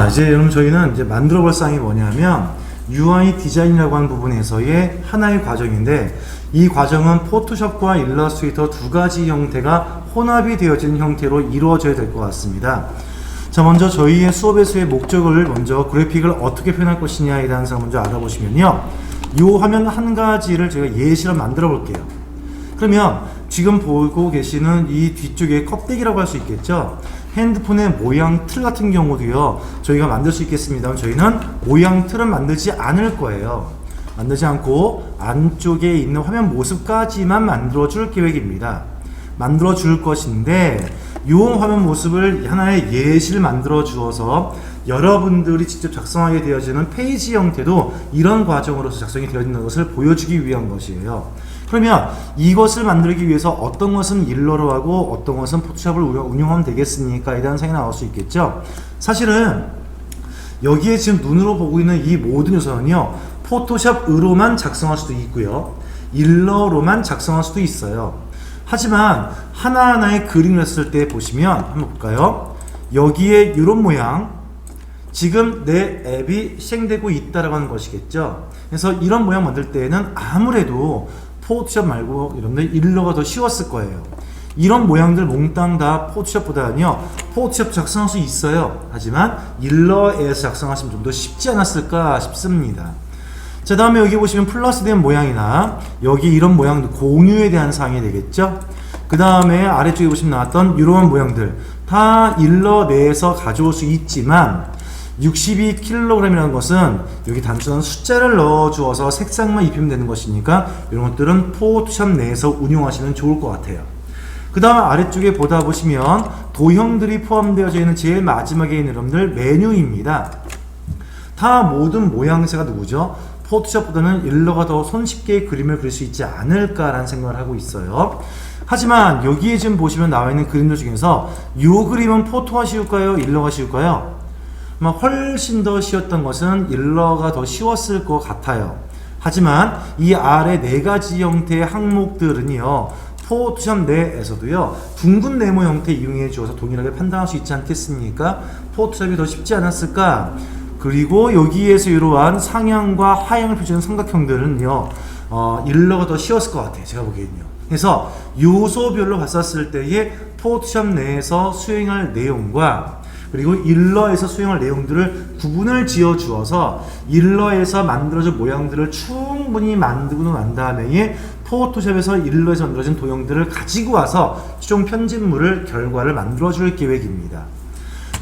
자, 이제 여러분 저희는 이제 만들어 볼 사항이 뭐냐면 UI 디자인이라고 하는 부분에서의 하나의 과정인데, 이 과정은 포토샵과 일러스트레이터 두 가지 형태가 혼합이 되어진 형태로 이루어져야 될 것 같습니다. 자, 먼저 저희의 수업에서의 목적을 먼저 그래픽을 어떻게 표현할 것이냐에 대한 사항 먼저 알아보시면요, 이 화면 한 가지를 제가 예시로 만들어 볼게요. 그러면 지금 보고 계시는 이 뒤쪽에 껍데기라고 할 수 있겠죠. 핸드폰의 모양 틀 같은 경우도요, 저희가 만들 수 있겠습니다만 저희는 모양 틀은 만들지 않을 거예요. 만들지 않고 안쪽에 있는 화면 모습까지만 만들어 줄 계획입니다. 만들어 줄 것인데, 이 화면 모습을 하나의 예시를 만들어 주어서 여러분들이 직접 작성하게 되어지는 페이지 형태도 이런 과정으로서 작성이 되어지는 것을 보여주기 위한 것이에요. 그러면 이것을 만들기 위해서 어떤 것은 일러로 하고 어떤 것은 포토샵을 운용하면 되겠습니까? 에 대한 생각이 나올 수 있겠죠. 사실은 여기에 지금 눈으로 보고 있는 이 모든 요소는요, 포토샵으로만 작성할 수도 있고요, 일러로만 작성할 수도 있어요. 하지만 하나하나의 그림을 했을 때 보시면 한번 볼까요? 여기에 이런 모양, 지금 내 앱이 시행되고 있다라고 하는 것이겠죠. 그래서 이런 모양 만들 때에는 아무래도 포토샵 말고 여러분들 일러가 더 쉬웠을 거예요. 이런 모양들 몽땅 다 포토샵보다는요, 포토샵 작성할 수 있어요. 하지만 일러에서 작성하시면 좀 더 쉽지 않았을까 싶습니다. 자, 다음에 여기 보시면 플러스 된 모양이나 여기 이런 모양도 공유에 대한 사항이 되겠죠. 그 다음에 아래쪽에 보시면 나왔던 이런 모양들 다 일러 내에서 가져올 수 있지만 62kg이라는 것은 여기 단순한 숫자를 넣어 주어서 색상만 입히면 되는 것이니까 이런 것들은 포토샵 내에서 운용하시면 좋을 것 같아요. 그 다음 아래쪽에 보다 보시면 도형들이 포함되어져 있는 제일 마지막에 있는 여러분들 메뉴입니다. 다 모든 모양새가 누구죠? 포토샵보다는 일러가 더 손쉽게 그림을 그릴 수 있지 않을까라는 생각을 하고 있어요. 하지만 여기에 지금 보시면 나와 있는 그림들 중에서 이 그림은 포토가 쉬울까요? 일러가 쉬울까요? 훨씬 더 쉬웠던 것은 일러가 더 쉬웠을 것 같아요. 하지만 이 아래 네 가지 형태의 항목들은요, 포토샵 내에서도요, 둥근 네모 형태 이용해 주어서 동일하게 판단할 수 있지 않겠습니까? 포토샵이 더 쉽지 않았을까? 그리고 여기에서 이러한 상향과 하향을 표시하는 삼각형들은요, 일러가 더 쉬웠을 것 같아요. 제가 보기에는요. 그래서 요소별로 봤었을 때의 포토샵 내에서 수행할 내용과 그리고 일러에서 수행할 내용들을 구분을 지어 주어서 일러에서 만들어진 모양들을 충분히 만들고 난 다음에 포토샵에서 일러에서 만들어진 도형들을 가지고 와서 최종 편집물을 결과를 만들어 줄 계획입니다.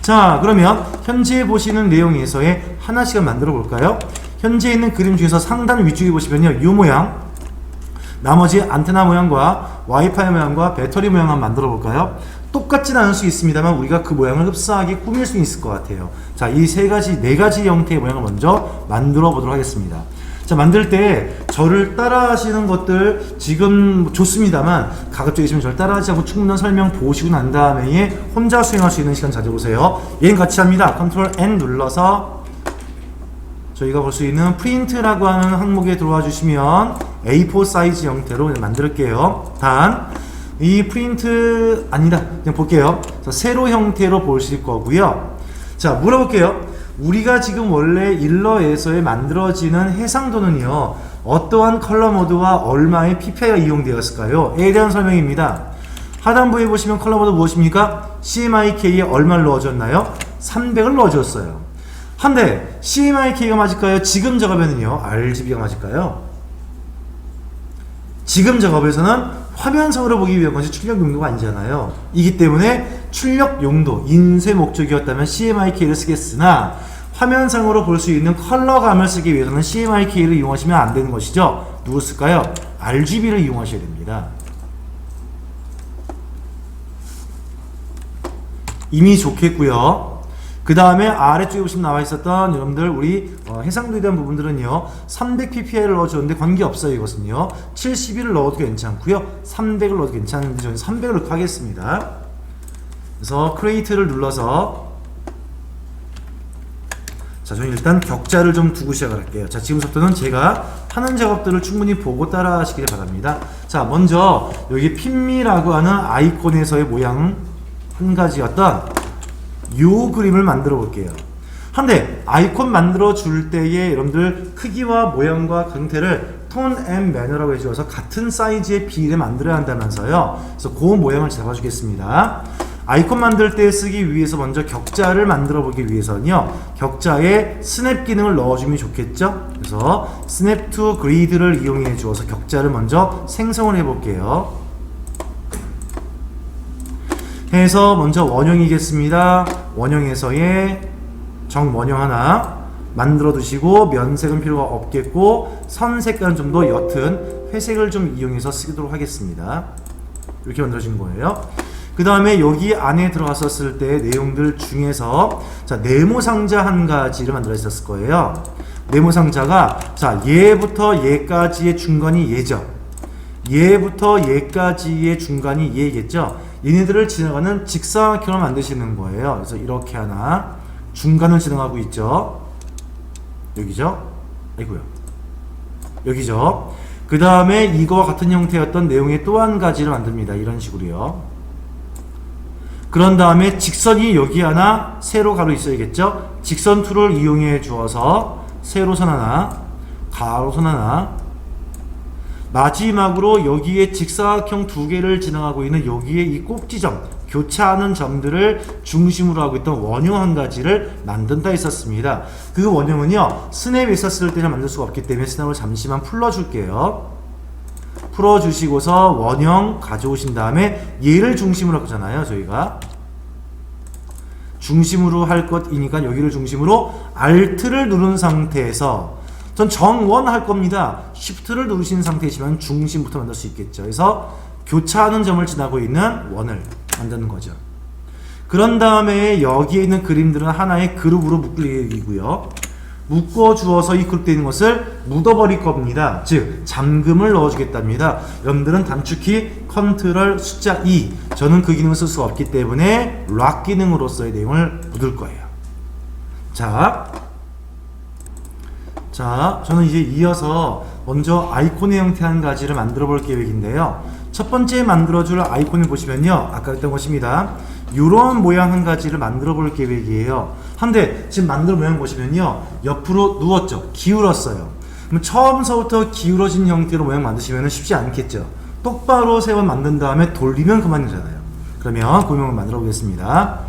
자, 그러면 현재 보시는 내용에서의 하나씩 만들어 볼까요? 현재 있는 그림 중에서 상단 위쪽에 보시면요, 이 모양, 나머지 안테나 모양과 와이파이 모양과 배터리 모양 한번 만들어 볼까요? 똑같진 않을 수 있습니다만 우리가 그 모양을 흡사하게 꾸밀 수 있을 것 같아요. 자, 이 네 가지 형태의 모양을 먼저 만들어 보도록 하겠습니다. 자, 만들 때 저를 따라 하시는 것들 지금 좋습니다만 가급적 있으면 저를 따라 하지 않고 충분한 설명 보시고 난 다음에 혼자 수행할 수 있는 시간 가져보세요. 얘는 같이 합니다. 컨트롤 N 눌러서 저희가 볼 수 있는 프린트라고 하는 항목에 들어와 주시면 A4 사이즈 형태로 만들게요. 단 이 프린트 아니다, 그냥 볼게요. 자, 세로 형태로 보실 거고요. 자, 물어볼게요. 우리가 지금 원래 일러에서의 만들어지는 해상도는요, 어떠한 컬러 모드와 얼마의 PPI가 이용되었을까요? 에 대한 설명입니다. 하단부에 보시면 컬러 모드 무엇입니까? CMYK에 얼마를 넣어줬나요? 300을 넣어줬어요. 한데 CMYK가 맞을까요? 지금 작업에는요, RGB가 맞을까요? 지금 작업에서는 화면상으로 보기 위한 것이 출력 용도가 아니잖아요. 이기 때문에 출력 용도, 인쇄 목적이었다면 CMYK를 쓰겠으나 화면상으로 볼 수 있는 컬러감을 쓰기 위해서는 CMYK를 이용하시면 안 되는 것이죠. 누구 쓸까요? RGB를 이용하셔야 됩니다. 이미 좋겠고요. 그 다음에 아래쪽에 보시면 나와 있었던 여러분들 우리 해상도에 대한 부분들은요, 300ppI를 넣어줬는데 관계없어요. 이것은요 71을 넣어도 괜찮고요, 300을 넣어도 괜찮은데 저는 300을 넣고 하겠습니다. 그래서 크리에이트를 눌러서, 자, 저는 일단 격자를 좀 두고 시작을 할게요. 자, 지금부터는 제가 하는 작업들을 충분히 보고 따라 하시길 바랍니다. 자, 먼저 여기 핀미라고 하는 아이콘에서의 모양 한 가지였던 요 그림을 만들어 볼게요. 한데 아이콘 만들어 줄 때에 여러분들 크기와 모양과 형태를 톤 앤 매너라고 해주어서 같은 사이즈의 비례 만들어야 한다면서요. 그래서 그 모양을 잡아주겠습니다. 아이콘 만들 때 쓰기 위해서 먼저 격자를 만들어 보기 위해서는요, 격자에 스냅 기능을 넣어주면 좋겠죠. 그래서 스냅 투 그리드를 이용해 주어서 격자를 먼저 생성을 해 볼게요. 해서 먼저 원형이겠습니다. 원형에서의 정원형 하나 만들어 두시고, 면색은 필요가 없겠고 선 색깔은 좀 더 옅은 회색을 좀 이용해서 쓰도록 하겠습니다. 이렇게 만들어진 거예요. 그 다음에 여기 안에 들어갔었을 때 내용들 중에서 자, 네모 상자 한 가지를 만들어 있었을 거예요. 네모 상자가 자, 얘부터 얘까지의 중간이 얘죠. 얘부터 얘까지의 중간이 얘겠죠. 얘네들을 지나가는 직사각형을 만드시는 거예요. 그래서 이렇게 하나 중간을 지나가고 있죠. 여기죠. 아이고요. 여기죠. 그 다음에 이거와 같은 형태였던 내용의 또 한 가지를 만듭니다. 이런 식으로요. 그런 다음에 직선이 여기 하나 세로 가로 있어야겠죠. 직선 툴을 이용해 주어서 세로선 하나, 가로선 하나, 마지막으로 여기에 직사각형 두 개를 지나가고 있는 여기에 이 꼭지점, 교차하는 점들을 중심으로 하고 있던 원형 한 가지를 만든다 했었습니다. 그 원형은요, 스냅이 있었을 때는 만들 수가 없기 때문에 스냅을 잠시만 풀어줄게요. 풀어주시고서 원형 가져오신 다음에 얘를 중심으로 할 거잖아요. 저희가 중심으로 할 것이니까 여기를 중심으로 Alt를 누른 상태에서 전 정원 할 겁니다. Shift를 누르신 상태이지만 중심부터 만들 수 있겠죠. 그래서 교차하는 점을 지나고 있는 원을 만드는 거죠. 그런 다음에 여기에 있는 그림들은 하나의 그룹으로 묶을 얘기고요. 묶어 주어서 이 그룹되어 있는 것을 묻어버릴 겁니다. 즉 잠금을 넣어주겠답니다. 여러분들은 단축키 컨트롤 숫자 2, 저는 그 기능을 쓸 수가 없기 때문에 락 기능으로서의 내용을 묻을 거예요. 자, 저는 이제 이어서 먼저 아이콘의 형태 한 가지를 만들어 볼 계획인데요. 첫 번째 만들어줄 아이콘을 보시면요, 아까 했던 것입니다. 이런 모양 한 가지를 만들어 볼 계획이에요. 한데 지금 만든 모양 보시면요, 옆으로 누웠죠. 기울었어요. 그럼 처음서부터 기울어진 형태로 모양 만드시면 쉽지 않겠죠. 똑바로 세워 만든 다음에 돌리면 그만이잖아요. 그러면 그 모양을 만들어 보겠습니다.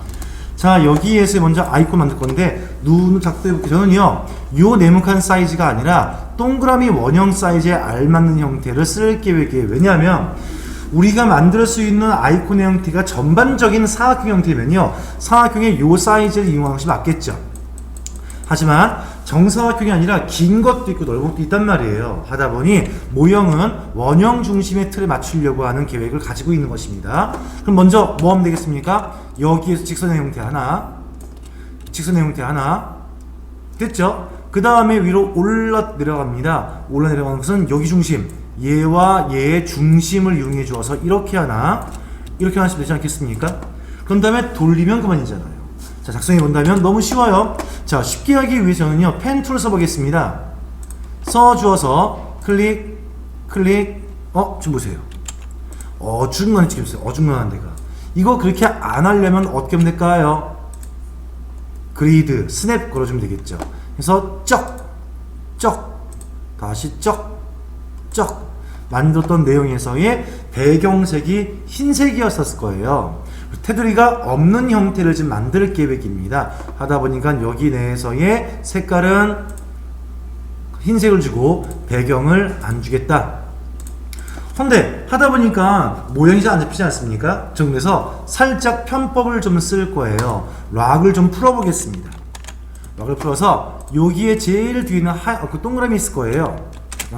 자, 여기에서 먼저 아이콘 만들 건데 눈을 작동해 볼게요. 저는요, 요 네모칸 사이즈가 아니라 동그라미 원형 사이즈에 알맞는 형태를 쓸 계획이에요. 왜냐하면 우리가 만들 수 있는 아이콘의 형태가 전반적인 사각형 형태면요, 사각형의 요 사이즈를 이용하는 것이 맞겠죠. 하지만 정사각형이 아니라 긴 것도 있고 넓은 것도 있단 말이에요. 하다 보니 모형은 원형 중심의 틀에 맞추려고 하는 계획을 가지고 있는 것입니다. 그럼 먼저 뭐 하면 되겠습니까? 여기에서 직선의 형태 하나, 직선의 형태 하나, 됐죠? 그 다음에 위로 올라 내려갑니다. 올라 내려가는 것은 여기 중심, 얘와 얘의 중심을 이용해 주어서 이렇게 하나, 이렇게 하나씩 되지 않겠습니까? 그런 다음에 돌리면 그만이잖아요. 자, 작성해 본다면 너무 쉬워요. 자, 쉽게 하기 위해서는요, 펜 툴을 써보겠습니다. 써주어서 클릭, 좀 보세요. 어중간해 찍혔어요. 어중간한 데가. 이거 그렇게 안 하려면 어떻게 하면 될까요? 그리드, 스냅 걸어주면 되겠죠. 그래서 다시 만들었던 내용에서의 배경색이 흰색이었을 거예요. 테두리가 없는 형태를 지금 만들 계획입니다. 하다 보니까 여기 내에서의 색깔은 흰색을 주고 배경을 안 주겠다. 근데 하다 보니까 모양이 잘 안 잡히지 않습니까? 그래서 살짝 편법을 좀 쓸 거예요. 락을 좀 풀어보겠습니다. 락을 풀어서 여기에 제일 뒤에 있는 그 동그라미 있을 거예요.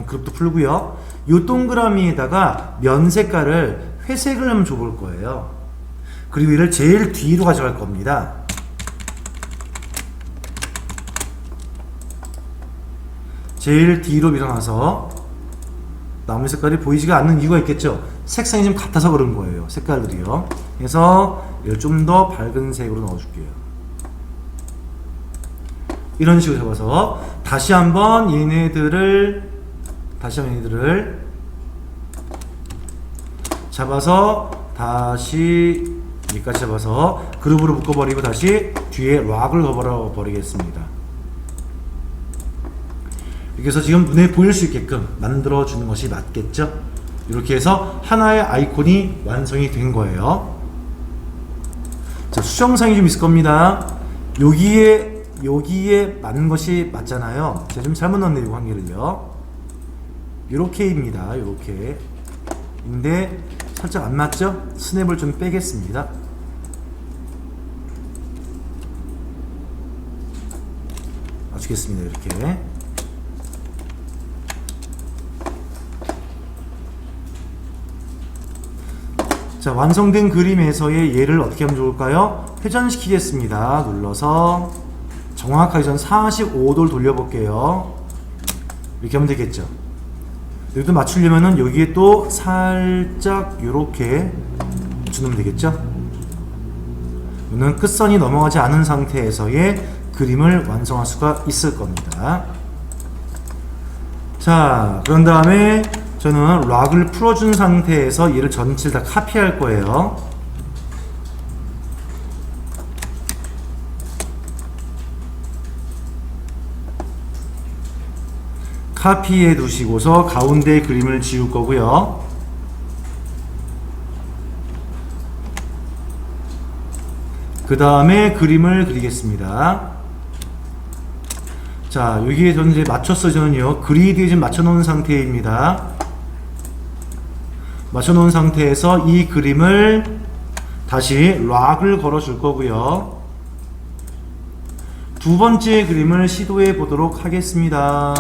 그룹도 풀고요. 이 동그라미에다가 면 색깔을 회색을 한번 줘볼 거예요. 그리고 이를 제일 뒤로 가져갈 겁니다. 제일 뒤로 밀어놔서 나무 색깔이 보이지가 않는 이유가 있겠죠. 색상이 좀 같아서 그런 거예요. 색깔들이요. 그래서 이걸 좀 더 밝은 색으로 넣어줄게요. 이런 식으로 잡아서 다시 한번 얘네들을 잡아서 다시 여기까지 잡아서 그룹으로 묶어버리고 다시 뒤에 락을 걸어 버리겠습니다. 이렇게 해서 지금 눈에 보일 수 있게끔 만들어 주는 것이 맞겠죠? 이렇게 해서 하나의 아이콘이 완성이 된 거예요. 자, 수정사항이 좀 있을 겁니다. 여기에 맞는 것이 맞잖아요. 제가 좀 잘못 넣었네요. 이 관계를요. 요렇게입니다. 요렇게. 근데 살짝 안 맞죠? 스냅을 좀 빼겠습니다. 맞추겠습니다. 이렇게. 자, 완성된 그림에서의 얘를 어떻게 하면 좋을까요? 회전시키겠습니다. 눌러서 정확하게 전 45도를 돌려볼게요. 이렇게 하면 되겠죠. 여기도 맞추려면은 여기에 또 살짝 이렇게 맞추면 되겠죠. 이는 끝선이 넘어가지 않은 상태에서의 그림을 완성할 수가 있을 겁니다. 자, 그런 다음에 저는 락을 풀어준 상태에서 얘를 전체를 다 카피할 거예요. 카피해 두시고서 가운데 그림을 지울 거고요. 그 다음에 그림을 그리겠습니다. 자, 여기에 저는 이제 맞췄어요. 저는요, 그리드에 지금 맞춰놓은 상태입니다. 맞춰놓은 상태에서 이 그림을 다시 락을 걸어줄 거고요. 두 번째 그림을 시도해 보도록 하겠습니다.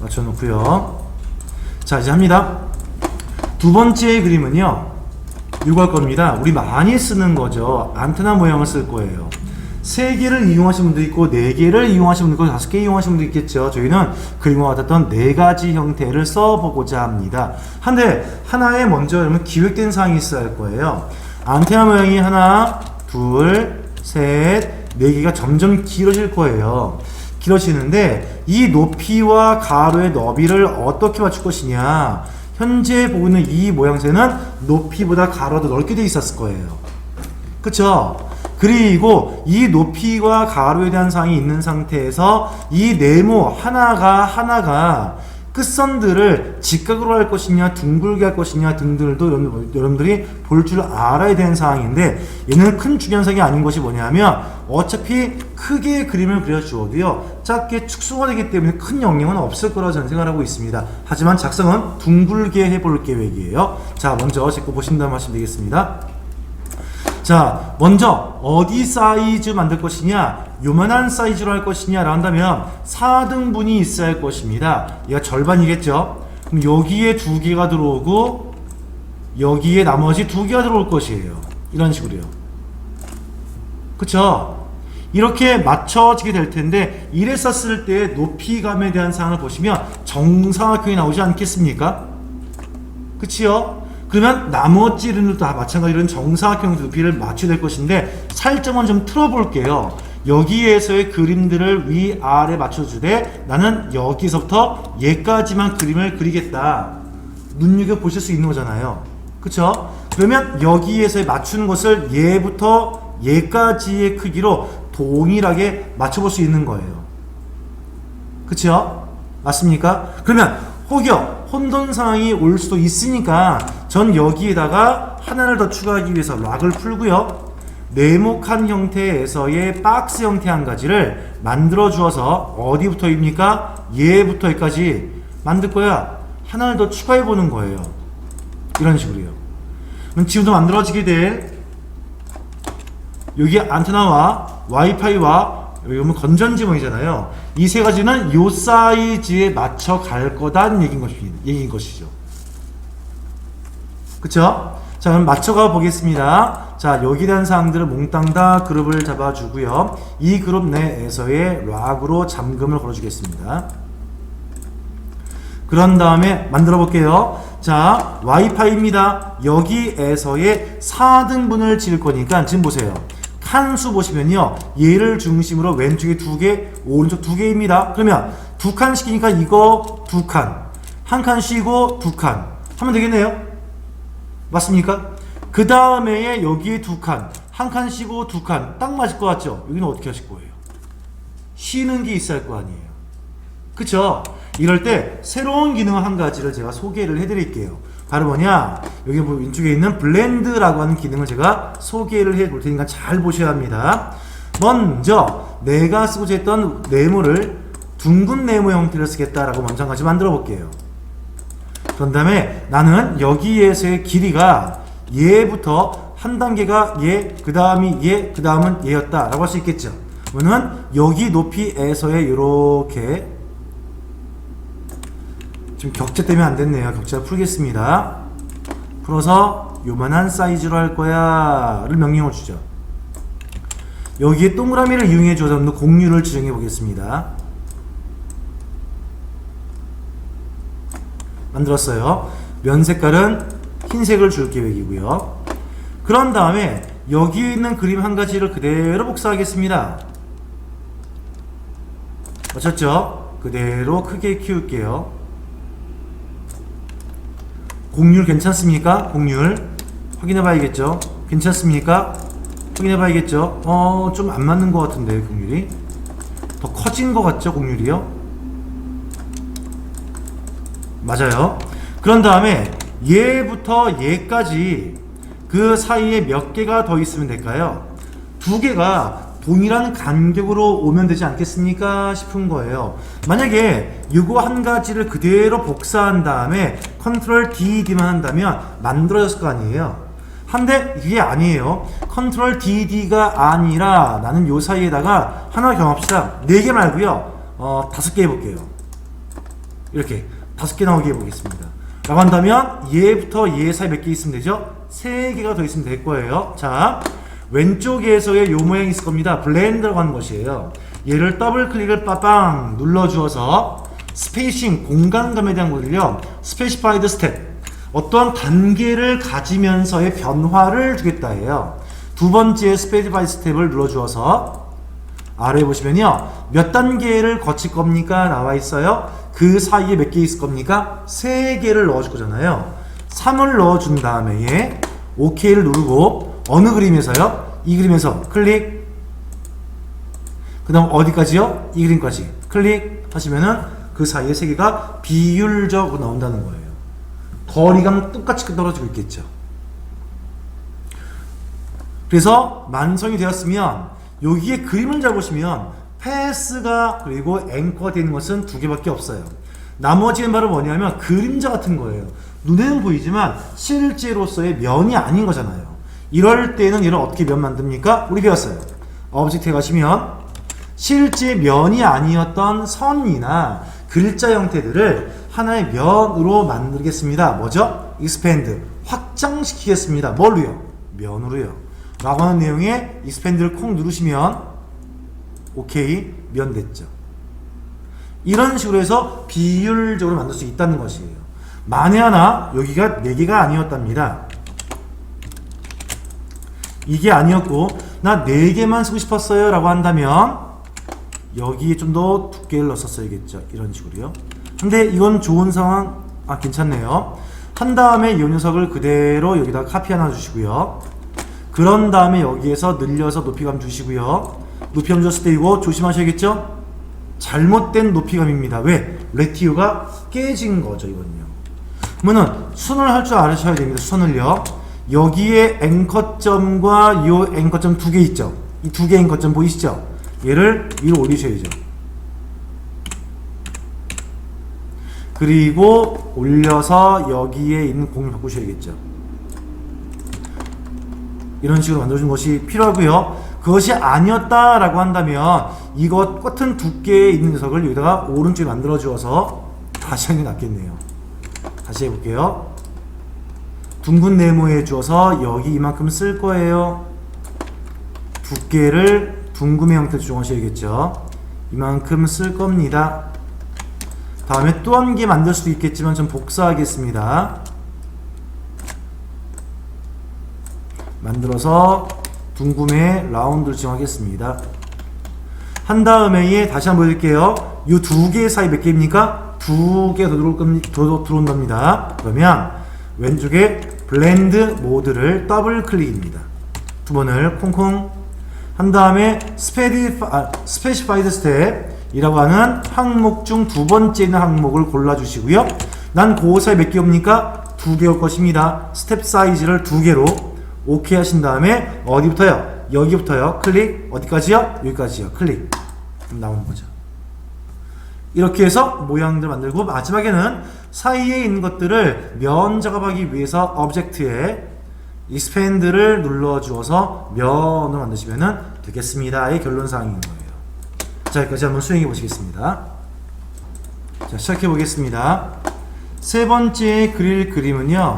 맞춰놓고요. 자, 이제 합니다. 두 번째 그림은요, 이거 할 겁니다. 우리 많이 쓰는 거죠. 안테나 모양을 쓸 거예요. 3개를 이용하시는 분도 있고 4개를 이용하시는 분도 있고 5개 이용하시는 분도 있겠죠. 저희는 그림과 같았던 4가지 형태를 써보고자 합니다. 한데 하나에 먼저 여러분 기획된 사항이 있어야 할 거예요. 안테나 모양이 하나, 둘, 셋, 4개가 점점 길어질 거예요. 길어지는데 이 높이와 가로의 너비를 어떻게 맞출 것이냐. 현재 보고 있는 이 모양새는 높이보다 가로가 더 넓게 돼 있었을 거예요. 그쵸? 그리고 이 높이와 가로에 대한 사항이 있는 상태에서 이 네모 하나가 끝선들을 직각으로 할 것이냐 둥글게 할 것이냐 등등도 여러분들이 볼 줄 알아야 되는 사항인데, 얘는 큰 중요한 사항이 아닌 것이 뭐냐면 어차피 크게 그림을 그려주어도요 작게 축소가 되기 때문에 큰 영향은 없을 거라고 저는 생각하고 있습니다. 하지만 작성은 둥글게 해볼 계획이에요. 자, 먼저 제 거 보신다면 하시면 되겠습니다. 자, 먼저 어디 사이즈 만들 것이냐, 요만한 사이즈로 할 것이냐 라고 한다면 4등분이 있어야 할 것입니다. 얘가 절반이겠죠. 그럼 여기에 2개가 들어오고 여기에 나머지 2개가 들어올 것이에요. 이런 식으로요. 그쵸? 이렇게 맞춰지게 될 텐데, 이랬었을 때 높이감에 대한 사항을 보시면 정사각형이 나오지 않겠습니까? 그치요? 그러면 나머지 이름도 다 마찬가지로 정사각형 높이를 맞춰야 될 것인데, 살짝만 좀 틀어볼게요. 여기에서의 그림들을 위아래 맞춰주되 나는 여기서부터 얘까지만 그림을 그리겠다. 눈여겨보실 수 있는 거잖아요. 그쵸? 그러면 여기에서 맞추는 것을 얘부터 얘까지의 크기로 동일하게 맞춰볼 수 있는 거예요. 그쵸? 맞습니까? 그러면 혹여 혼돈 상황이 올 수도 있으니까 전 여기에다가 하나를 더 추가하기 위해서 락을 풀고요, 네모칸 형태에서의 박스 형태 한 가지를 만들어 주어서 어디부터입니까? 얘부터 여기까지 만들 거야. 하나를 더 추가해 보는 거예요. 이런 식으로요. 그럼 지금도 만들어지게 될 여기 안테나와 와이파이와 여기 보면 건전지망이잖아요. 이 세 가지는 요 사이즈에 맞춰 갈 거다는 얘기인 것이죠. 그쵸? 자, 그럼 맞춰가 보겠습니다. 자, 여기에 대한 사항들을 몽땅 다 그룹을 잡아주고요. 이 그룹 내에서의 락으로 잠금을 걸어주겠습니다. 그런 다음에 만들어 볼게요. 자, 와이파이입니다. 여기에서의 4등분을 지을 거니까 지금 보세요. 칸수 보시면요, 얘를 중심으로 왼쪽에 2개, 오른쪽 2개입니다. 그러면 2칸 시키니까 이거 2칸, 한 칸 쉬고 두 칸 하면 되겠네요. 맞습니까? 그 다음에 여기에 두 칸, 한 칸 쉬고 두 칸 딱 맞을 것 같죠? 여기는 어떻게 하실 거예요? 쉬는 게 있어야 할 거 아니에요. 그쵸? 이럴 때 새로운 기능 한 가지를 제가 소개를 해드릴게요. 바로 뭐냐? 여기 왼쪽에 있는 블렌드라고 하는 기능을 제가 소개를 해 볼 테니까 잘 보셔야 합니다. 먼저 내가 쓰고자 했던 네모를 둥근 네모 형태를 쓰겠다라고 먼저 한 가지 만들어 볼게요. 그런 다음에 나는 여기에서의 길이가 얘부터 한 단계가 얘, 그 다음이 얘, 그 다음은 얘였다 라고 할 수 있겠죠. 그러면 여기 높이에서의 이렇게 지금 격자 때문에 안 됐네요. 격자 풀겠습니다. 풀어서 요만한 사이즈로 할 거야 를 명령을 주죠. 여기에 동그라미를 이용해 줘서 공률을 지정해 보겠습니다. 만들었어요. 면 색깔은 흰색을 줄 계획이고요. 그런 다음에 여기 있는 그림 한 가지를 그대로 복사하겠습니다. 맞췄죠? 그대로 크게 키울게요. 곡률 괜찮습니까? 곡률 확인해 봐야겠죠? 괜찮습니까? 확인해 봐야겠죠? 좀 안 맞는 것 같은데 곡률이 더 커진 것 같죠? 곡률이요? 맞아요. 그런 다음에 얘부터 얘까지 그 사이에 몇 개가 더 있으면 될까요? 두 개가 동일한 간격으로 오면 되지 않겠습니까? 싶은 거예요. 만약에 이거 한 가지를 그대로 복사한 다음에 컨트롤 DD만 한다면 만들어졌을 거 아니에요. 한데 이게 아니에요. 컨트롤 DD가 아니라 나는 요 사이에다가 하나 경합시다. 4개 말고요. 5개 해볼게요. 이렇게 5개 나오게 해보겠습니다. 라고 한다면 얘부터 얘 사이 몇 개 있으면 되죠? 3개가 더 있으면 될 거예요. 자, 왼쪽에서의 요 모양이 있을 겁니다. 블렌드라고 하는 것이에요. 얘를 더블 클릭을 빠빵 눌러주어서 스페이싱, 공간감에 대한 거를요, 스페시파이드 스텝, 어떠한 단계를 가지면서의 변화를 주겠다 해요. 두 번째 스페시파이드 스텝을 눌러주어서 아래 보시면요, 몇 단계를 거칠 겁니까? 나와 있어요. 그 사이에 몇 개 있을 겁니까? 3개를 넣어줄 거잖아요. 3을 넣어준 다음에 OK를 누르고 어느 그림에서요? 이 그림에서 클릭, 그 다음 어디까지요? 이 그림까지 클릭 하시면은 그 사이에 3개가 비율적으로 나온다는 거예요. 거리감 똑같이 떨어지고 있겠죠. 그래서 완성이 되었으면 여기에 그림을 잘 보시면 패스가 그리고 앵커가 되는 것은 2개밖에 없어요. 나머지는 바로 뭐냐면 그림자 같은 거예요. 눈에는 보이지만 실제로서의 면이 아닌 거잖아요. 이럴 때는 얘를 어떻게 면 만듭니까? 우리 배웠어요. 오브젝트에 가시면 실제 면이 아니었던 선이나 글자 형태들을 하나의 면으로 만들겠습니다. 뭐죠? expand, 확장시키겠습니다. 뭘로요? 면으로요. 라고 하는 내용의 expand를 콕 누르시면 오케이, 면 됐죠. 이런 식으로 해서 비율적으로 만들 수 있다는 것이에요. 만에 하나 여기가 4개가 아니었답니다. 이게 아니었고 나 4개만 쓰고 싶었어요 라고 한다면 여기에 좀 더 두께를 넣었어야겠죠. 이런 식으로요. 근데 이건 좋은 상황, 괜찮네요. 한 다음에 이 녀석을 그대로 여기다 카피 하나 주시고요. 그런 다음에 여기에서 늘려서 높이감 주시고요. 높이감 줬을 때 이거 조심하셔야겠죠? 잘못된 높이감입니다. 왜? 레티유가 깨진 거죠, 이건요. 그러면은 순을 할 줄 알으셔야 됩니다. 순을요. 여기에 앵커점과 이 앵커점 2개 있죠. 이 2개 앵커점 보이시죠? 얘를 위로 올리셔야죠. 그리고 올려서 여기에 있는 공을 바꾸셔야겠죠. 이런 식으로 만들어준 것이 필요하고요. 그것이 아니었다라고 한다면 이것 같은 두께에 있는 녀석을 여기다가 오른쪽에 만들어 주어서 다시 하는 게 낫겠네요. 다시 해볼게요. 둥근 네모에 주어서 여기 이만큼 쓸 거예요. 두께를 둥금의 형태로 조정하셔야겠죠. 이만큼 쓸 겁니다. 다음에 또 한 개 만들 수도 있겠지만 좀 복사하겠습니다. 만들어서 둥금의 라운드를 지정하겠습니다. 한 다음에 다시 한번 보여드릴게요. 이 2개 사이 몇 개입니까? 두 개 더 들어온답니다. 그러면 왼쪽에 블렌드 모드를 더블 클릭입니다. 두 번을 콩콩 한 다음에 스페시파이드 스텝이라고 하는 항목 중 두 번째 있는 항목을 골라주시고요. 난 그 사이 몇 개 옵니까? 두 개 올 것입니다. 스텝 사이즈를 두 개로 오케이 하신 다음에 어디부터요? 여기부터요. 클릭. 어디까지요? 여기까지요. 클릭. 그럼 나오는 거죠. 이렇게 해서 모양들 만들고 마지막에는 사이에 있는 것들을 면 작업하기 위해서 오브젝트에 익스펜드를 눌러주어서 면을 만드시면 되겠습니다의 결론사항인 거예요. 자, 여기까지 한번 수행해 보시겠습니다. 자, 시작해 보겠습니다. 세 번째 그릴 그림은요,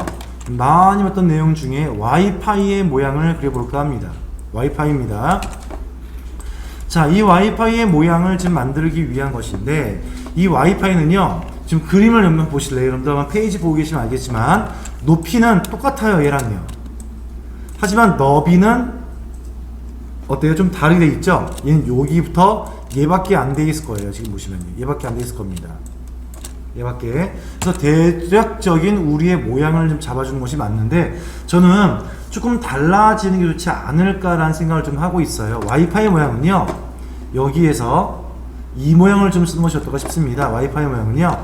많이 봤던 내용 중에 와이파이의 모양을 그려볼까 합니다. 와이파이입니다. 자, 이 와이파이의 모양을 지금 만들기 위한 것인데, 이 와이파이는요, 지금 그림을 한번 보실래요? 여러분들 아마 페이지 보고 계시면 알겠지만, 높이는 똑같아요, 얘랑요. 하지만 너비는 어때요? 좀 다르게 돼 있죠? 얘는 여기부터 얘밖에 안 돼 있을 거예요. 지금 보시면요. 얘밖에 안 돼 있을 겁니다. 얘밖에. 그래서 대략적인 우리의 모양을 좀 잡아주는 것이 맞는데, 저는 조금 달라지는 게 좋지 않을까라는 생각을 좀 하고 있어요. 와이파이 모양은요, 여기에서 이 모양을 좀 쓰는 것이 어떨까 싶습니다. 와이파이 모양은요,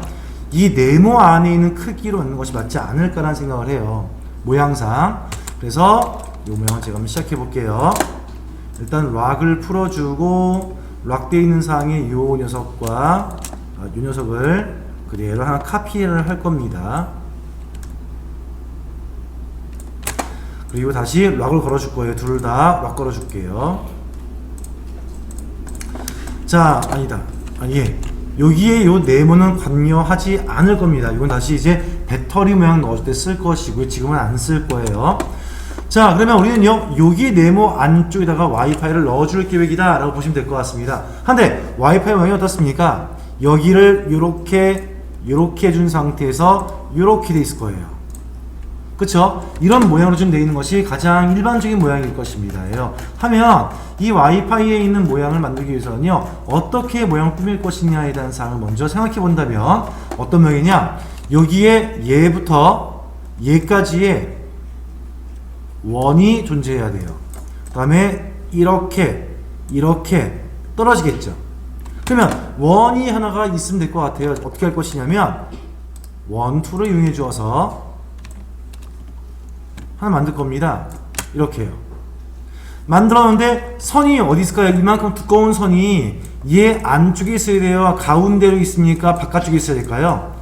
이 네모 안에 있는 크기로 넣는 것이 맞지 않을까라는 생각을 해요. 모양상. 그래서 이 모양을 제가 한번 시작해 볼게요. 일단 락을 풀어주고, 락되어 있는 상에 요 녀석과 요 녀석을 그대로 하나 카피를 할 겁니다. 그리고 다시 락을 걸어줄 거예요. 둘 다 락 걸어줄게요. 자, 아니다. 예. 여기에 요 네모는 관여하지 않을 겁니다. 이건 다시 이제 배터리 모양 넣을 때 쓸 것이고요. 지금은 안 쓸 거예요. 자, 그러면 우리는요, 여기 네모 안쪽에다가 와이파이를 넣어줄 계획이다 라고 보시면 될 것 같습니다. 한데 와이파이 모양이 어떻습니까? 여기를 요렇게 해준 상태에서 요렇게 돼 있을 거예요. 그쵸? 이런 모양으로 좀 되어 있는 것이 가장 일반적인 모양일 것입니다. 하면 이 와이파이에 있는 모양을 만들기 위해서는요, 어떻게 모양을 꾸밀 것이냐에 대한 사항을 먼저 생각해 본다면 어떤 모양이냐? 여기에 얘부터 얘까지의 원이 존재해야 돼요. 그 다음에 이렇게 떨어지겠죠. 그러면 원이 하나가 있으면 될 것 같아요. 어떻게 할 것이냐면 원, 투를 이용해 주어서 하나 만들 겁니다. 이렇게요. 만들었는데 선이 어디 있을까요? 이만큼 두꺼운 선이 얘 안쪽에 있어야 돼요? 가운데로 있습니까? 바깥쪽에 있어야 될까요?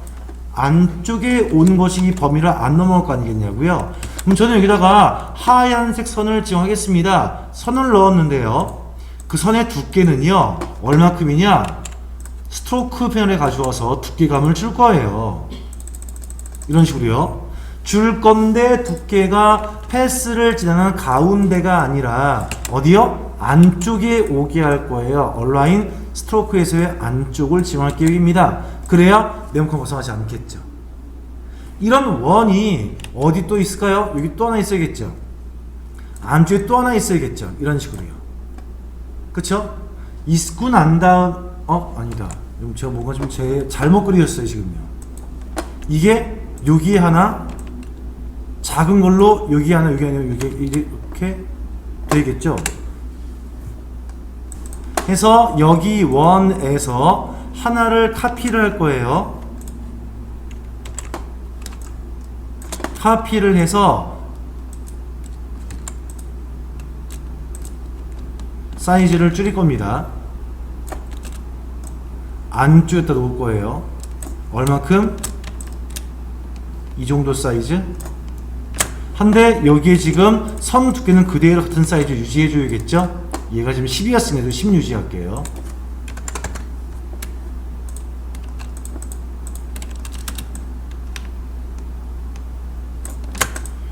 안쪽에 온 것이 이 범위를 안 넘어갈 거 아니겠냐고요? 그럼 저는 여기다가 하얀색 선을 지정하겠습니다. 선을 넣었는데요, 그 선의 두께는요, 얼마큼이냐? 스트로크 편에 가져와서 두께감을 줄 거예요. 이런 식으로요. 줄 건데 두께가 패스를 지나는 가운데가 아니라 어디요? 안쪽에 오게 할 거예요. 얼라인 스트로크에서의 안쪽을 지정할 계획입니다. 그래야 네모칸 벗어나지 않겠죠. 이런 원이 어디 또 있을까요? 여기 또 하나 있어야겠죠. 안쪽에 또 하나 있어야겠죠. 이런 식으로요. 그쵸? 있고 난 다음, 아니다. 제가 뭔가 좀 잘못 그리셨어요, 지금요. 이게 여기에 하나, 작은 걸로 여기 하나, 여기 하나, 이렇게 되겠죠. 해서 여기 원에서 하나를 카피를 할 거예요. 카피를 해서 사이즈를 줄일 겁니다. 안쪽에다 놓을 거예요. 얼마큼? 이 정도 사이즈. 한데 여기에 지금 선 두께는 그대로 같은 사이즈 유지해 줘야겠죠. 얘가 지금 10이었으니까 10 유지할게요.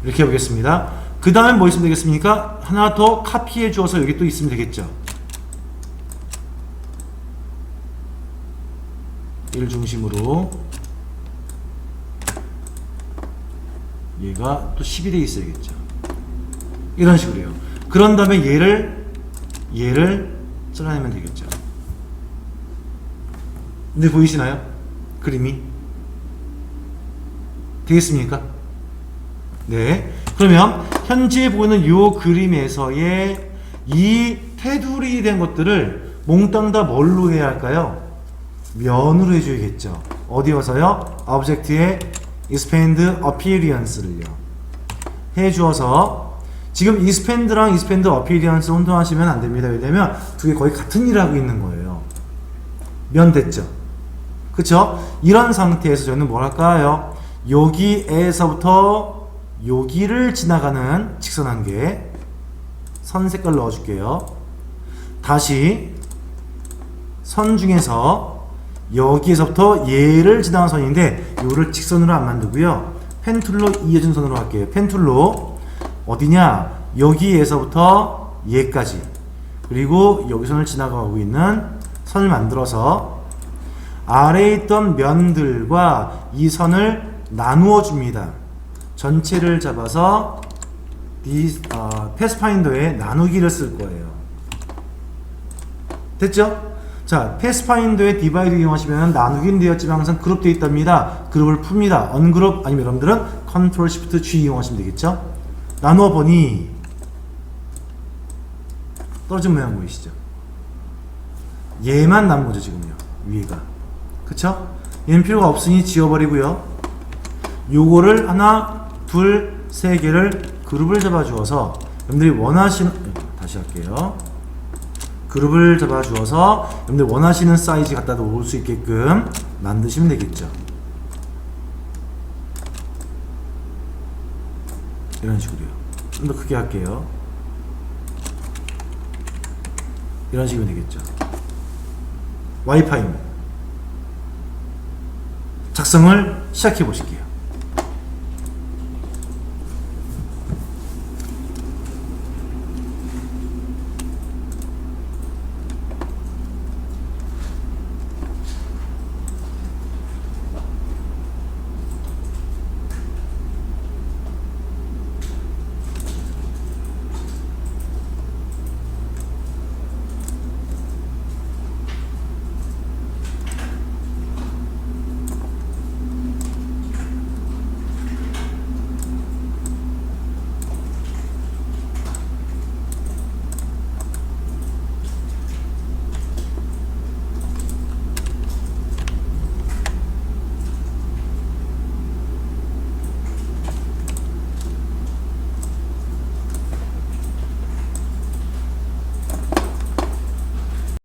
이렇게 해보겠습니다. 그 다음에 뭐 있으면 되겠습니까? 하나 더 카피해 주어서 여기 또 있으면 되겠죠. 얘를 중심으로 얘가 또 10이 돼 있어야겠죠. 이런 식으로요. 그런 다음에 얘를 잘라내면 되겠죠. 근데 보이시나요? 그림이 되겠습니까? 네. 그러면 현재 보이는 요 그림에서의 이 테두리 된 것들을 몽땅 다 뭘로 해야 할까요? 면으로 해줘야겠죠. 어디 와서요? 오브젝트의 expand appearance를요. 해주어서 지금 expand랑 expand appearance 혼동하시면 안 됩니다. 왜냐면 두 개 거의 같은 일을 하고 있는 거예요. 면 됐죠? 그쵸? 이런 상태에서 저는 뭘 할까요? 여기에서부터 여기를 지나가는 직선 한 개, 선 색깔 넣어줄게요. 다시 선 중에서 여기에서부터 얘를 지나간 선인데 요를 직선으로 안 만들고요. 펜툴로 이어진 선으로 할게요. 펜툴로 어디냐? 여기에서부터 얘까지, 그리고 여기 선을 지나가고 있는 선을 만들어서 아래에 있던 면들과 이 선을 나누어 줍니다. 전체를 잡아서 패스파인더에 나누기를 쓸 거예요. 됐죠? 자, 패스파인더에 디바이드 이용하시면 나누기는 되었지만 항상 그룹 되어 있답니다. 그룹을 풉니다. 언그룹 아니면 여러분들은 컨트롤 시프트 G 이용하시면 되겠죠? 나누어 보니 떨어진 모양 보이시죠? 얘만 남은 거죠, 지금요. 위에가. 그쵸? 얘는 필요가 없으니 지워버리고요. 요거를 하나, 둘, 세 개를 그룹을 잡아 주어서 여러분들이 원하시는, 다시 할게요. 그룹을 잡아 주어서 여러분들 원하시는 사이즈 갖다 놓을 수 있게끔 만드시면 되겠죠. 이런 식으로요. 좀 더 크게 할게요. 이런 식이면 되겠죠. 와이파이입니다. 작성을 시작해 보실게요.